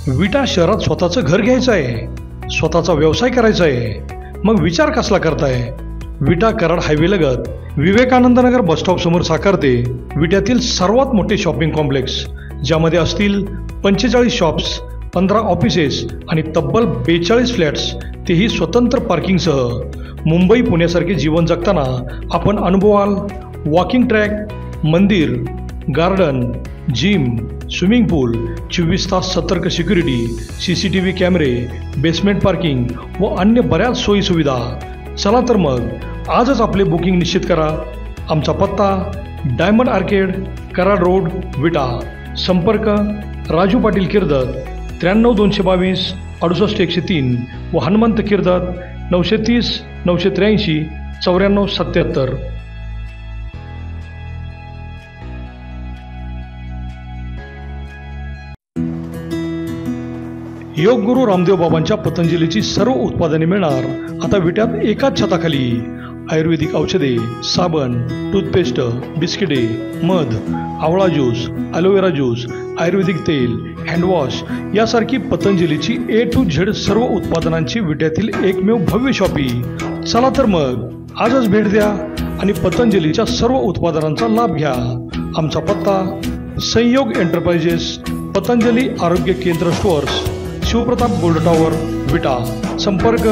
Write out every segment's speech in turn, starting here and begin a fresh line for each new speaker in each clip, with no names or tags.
विटा शहरात स्वतःचं घर घ्यायचं आहे, स्वतःचा व्यवसाय करायचा आहे, मग विचार कसला करताय? विटा कराड हायवे लगत विवेकानंद नगर बसस्टॉप समोर साकारते विट्यातील सर्वात मोठे शॉपिंग कॉम्प्लेक्स, ज्यामध्ये असतील 45 शॉप्स, 15 ऑफिसेस आणि तब्बल 42 फ्लॅट्स, तेही स्वतंत्र पार्किंगसह. मुंबई पुण्यासारखे जीवन जगताना आपण अनुभवाल वॉकिंग ट्रॅक, मंदिर, गार्डन, जिम, स्विमिंग पूल, 24 तास सतर्क सिक्युरिटी, CCTV कॅमेरे, बेसमेंट पार्किंग व अन्य बऱ्याच सोयीसुविधा. चला तर मग आजच आपले बुकिंग निश्चित करा. आमचा पत्ता डायमंड आर्केड, कराड रोड, विटा. संपर्क राजू पाटील किर्दत 93 222 68 103 व हनुमंत किर्दत 930 983 94 77. योग गुरु रामदेव बाबांच्या पतंजलीची सर्व उत्पादने मिळणार आता विट्यात एकाच छताखाली. आयुर्वेदिक औषधे, साबण, टूथपेस्ट, बिस्किटे, मध, आवळा ज्यूस, ॲलोवेरा ज्यूस, आयुर्वेदिक तेल, हँडवॉश यासारखी पतंजलीची A to Z सर्व उत्पादनांची विट्यातील एकमेव भव्य शॉपी. चला तर मग आजच भेट द्या आणि पतंजलीच्या सर्व उत्पादनांचा लाभ घ्या. आमचा पत्ता संयोग एंटरप्राइजेस, पतंजली आरोग्य केंद्र स्टोअर्स, शिवप्रताप गोल्ड टॉवर, विटा. संपर्क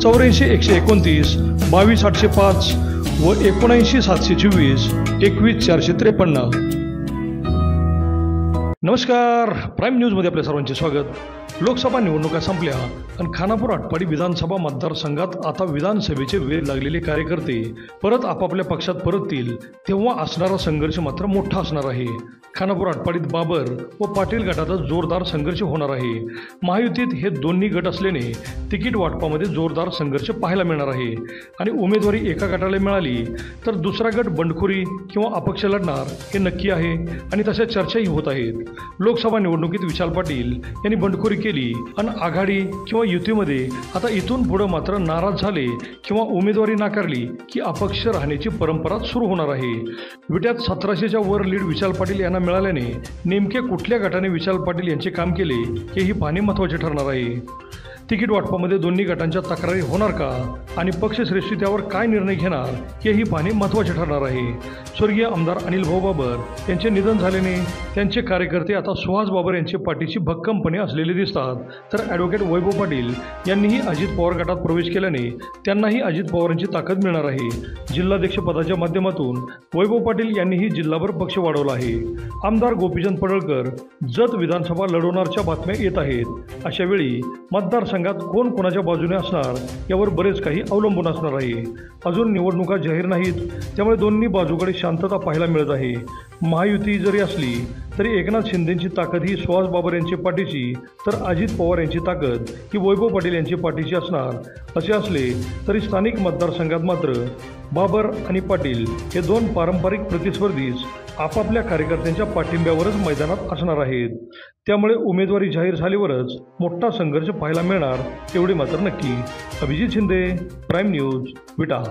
84 129 22 805 व 79 724 21 453. नमस्कार, प्राईम न्यूजमध्ये आपल्या सर्वांचे स्वागत. लोकसभा निवडणुका संपल्या आणि खानापूर आटपाडी विधानसभा मतदारसंघात आता विधानसभेचे वेध लागलेले कार्यकर्ते परत आपापल्या पक्षात परततील तेव्हा असणारा संघर्ष मात्र मोठा असणार आहे. खानापूर आटपाडीत बाबर व पाटील गटातच जोरदार संघर्ष होणार आहे. महायुतीत हे दोन्ही गट असल्याने तिकीट वाटपामध्ये जोरदार संघर्ष पाहायला मिळणार आहे आणि उमेदवारी एका गटाला मिळाली तर दुसरा गट बंडखोरी किंवा अपक्ष लढणार हे नक्की आहे आणि तशा चर्चाही होत आहेत. लोकसभा निवडणुकीत विशाल पाटील यांनी बंडखोरी केली आणि आघाडी किंवा युतीमध्ये आता इथून पुढे मात्र नाराज झाले किंवा उमेदवारी नाकारली की अपक्ष राहण्याची परंपरा सुरू होणार आहे. विट्यात 1700च्या वर लीड विशाल पाटील यांना मिळाल्याने नेमके कुठल्या गटाने विशाल पाटील यांचे काम केले हेही पाहणे महत्त्वाचे ठरणार आहे. तिकीट वाटपामध्ये दोन्ही गटांच्या तक्रारी होणार का आणि पक्षश्रेष्ठी त्यावर काय निर्णय घेणार हेही पाहणे महत्त्वाचे ठरणार आहे. स्वर्गीय आमदार अनिल भाऊ बाबर यांचे निधन झाल्याने त्यांचे कार्यकर्ते आता सुहास बाबर यांच्या पाठीशी भक्कमपणे असलेले दिसतात. तर ॲडव्होकेट वैभव पाटील यांनीही अजित पवार गटात प्रवेश केल्याने त्यांनाही अजित पवारांची ताकद मिळणार आहे. जिल्हाध्यक्षपदाच्या माध्यमातून वैभव पाटील यांनीही जिल्हाभर पक्ष वाढवला आहे. आमदार गोपीचंद पडळकर जत विधानसभा लढवणारच्या बातम्या येत आहेत. अशा वेळी मतदारसंघात कोण कोणाच्या बाजूने असणार यावर बरेच काही अवलंबून असणार आहे. अजून निवडणुका जाहीर नाहीत, त्यामुळे दोन्ही बाजूकडे शांतता पाहायला मिळत आहे. महायुती जरी असली तरी एकनाथ शिंदेंची ताकद ही सुहास बाबर यांच्या पाठीशी तर अजित पवार यांची ताकद ही वैभव पाटील यांच्या पाठीशी असणार. असे असले तरी स्थानिक मतदारसंघात मात्र बाबर आणि पाटील हे दोन पारंपरिक प्रतिस्पर्धीच आपापल्या कार्यकर्त्यांच्या पाठिंब्यावरच मैदानात असणार आहेत. त्यामुळे उमेदवारी जाहीर झाल्यावरच मोठा संघर्ष पाहायला मिळणार एवढे मात्र नक्की. अभिजित शिंदे, प्राईम न्यूज, विटा.